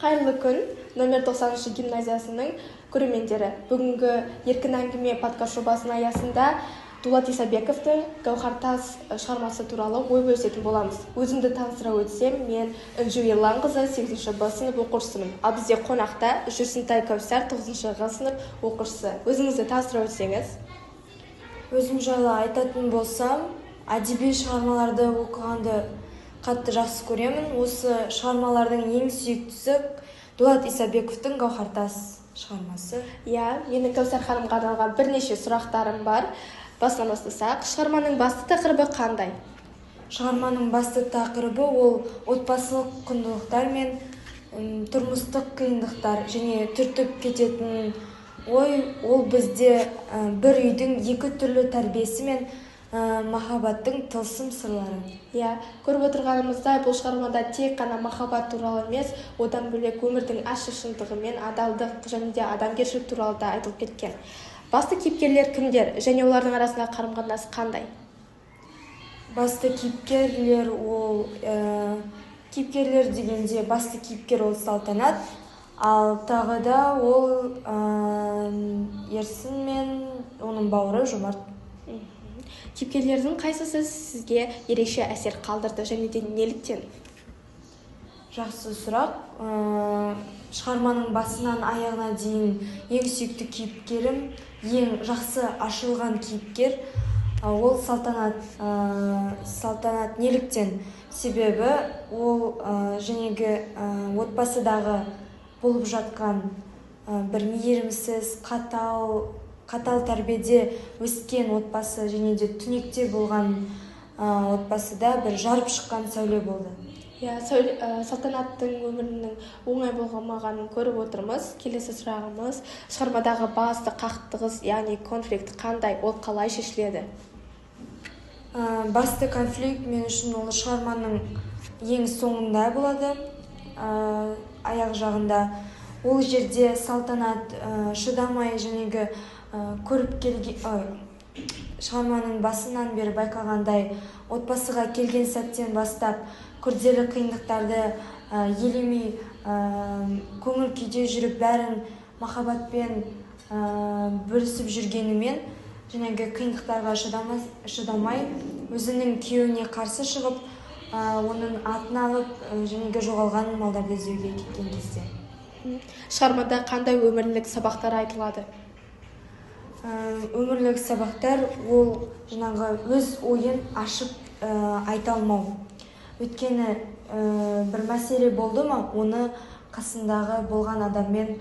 Қайырлы күн, номер 90 гимназиясының көрермендері. Бүгінгі еркін әңгіме подкаст жобасының аясында Дулат Исабековтың Гауһартас шығармасы туралы ой бөлісетін боламыз. Өзімді таныстыра өтсем, мен Үнжу Ерланқызы 8-ші Б сынып оқушысымын. Ал бізде қонақта Жүрсінтай Кәусар 9-ші Г сынып оқушысы. Өзіңізді таныстыра өтсеңіз. Өзім жайлы айтатын болсам, әдеби шығармаларды оқығанды қатты жақсы көремін. Осы шығармалардың ең сүйіктісі Дулат Исабековтың Гауһартас шығармасы. Менің Кәусар ханымға арналған бірнеше сұрақтарым бар. Басынан бастасақ, шығарманың басты тақырыбы қандай? Шығарманың басты тақырыбы ол отбасылық құндылықтар мен тұрмыстық қиындықтар және түртіп кететін ой, ол бізде бір үйдің екі түрлі тәрбиесі мен махаббаттың тылсым сырлары. Көріп отырғанымыздай, бұл шығармада тек қана махаббат туралы емес, одан бөлек өмірдің ащы шындығы мен адалдық және де адамгершілік туралы да айтылып кеткен. Басты кейіпкерлер кімдер және олардың арасындағы қарым-қатынас қандай? Басты кейіпкерлер ол кейіпкерлер дегенде басты кейіпкер ол Салтанат, ал тағы да ол Ерсін мен оның бауыры Жомарт. Кейіпкерлердің қайсысы сізге ерекше әсер қалдырды және де неліктен? Жақсы сұрақ. Шығарманың басынан аяғына дейін ең сүйікті кейіпкерім, ең жақсы ашылған кейіпкер ол Салтанат. Салтанат неліктен? Себебі ол жәнегі отбасыдағы болып жатқан бір мейірімсіз, қатал тәрбиеде өскен отбасы және де түнекте болған отбасыда бір жарып шыққан сәуле болды. Салтанаттың өмірінің оңай болмағанын көріп отырмыз. Келесі сұрағымыз, шығармадағы басты қақтығыс, яғни конфликт қандай, ол қалай шешіледі? Басты конфликт мен үшін ол шығарманың ең соңында болады, аяқ жағында. Ол жерде Салтанат шыдамай жәнегі көріп келген, шығарманың басынан бері байқағандай, отбасыға келген сәттен бастап күрделі қиындықтарды елемей, көңіл күйде жүріп, бәрін махаббатпен бөлісіп жүргенімен, жәнегі қиындықтарға шыдамай, өзінің күйеуіне қарсы шығып, оның атын алып, жәнегі жоғалған малдарды іздеуге кеткен кезде. Шығармада қандай өмірлік сабақтар айтылады? Өмірлік сабақтар ол жаңағы өз ойын ашып айта алмау. Өйткені бір мәселе болды ма, оны қасындағы болған адаммен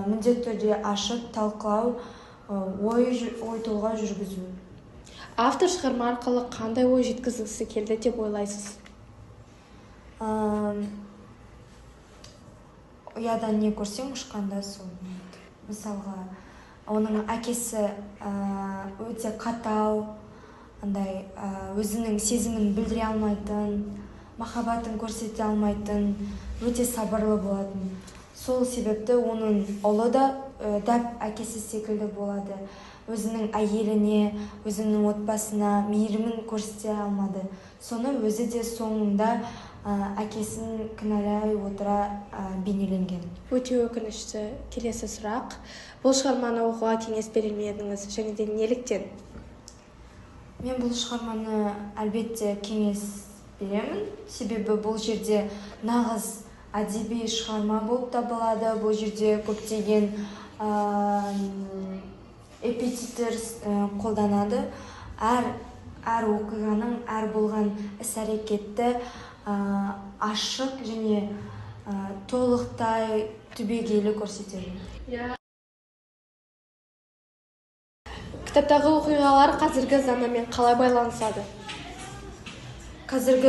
міндетті түрде ашып талқылау, ой толғау жүргізу. Автор шығарма арқылы қандай ой жеткізгісі келді деп ойлайсыз? Ұядан не көрсең ұшқанда сол. Мысалға, оның әкесі өте қатал, өзінің сезімін білдіре алмайтын, махаббатын көрсете алмайтын, өте сабырлы болатын. Сол себепті оның ұлы да дәп әкесі секілді болады. Өзінің әйеліне, өзінің отбасына мейірімін көрсете алмады. Соны өзі де соңында әкесін кінәлай отыра бейнеленген. Өте өкінішті. Келесі сұрақ. Бұл шығарманы оқуға кеңес берер ме едіңіз және де неліктен? Мен бұл шығарманы әлбетте кеңес беремін. Себебі бұл жерде нағыз әдеби шығарма болып табылады. Бұл жерде көптеген эпитеттер қолданады. Әр оқиғаның, әр болған іс-әрекетті ашық және толықтай түбегейлі көрсетеді. Кітаптағы оқиғалар қазіргі заманмен қалай байланысады? Қазіргі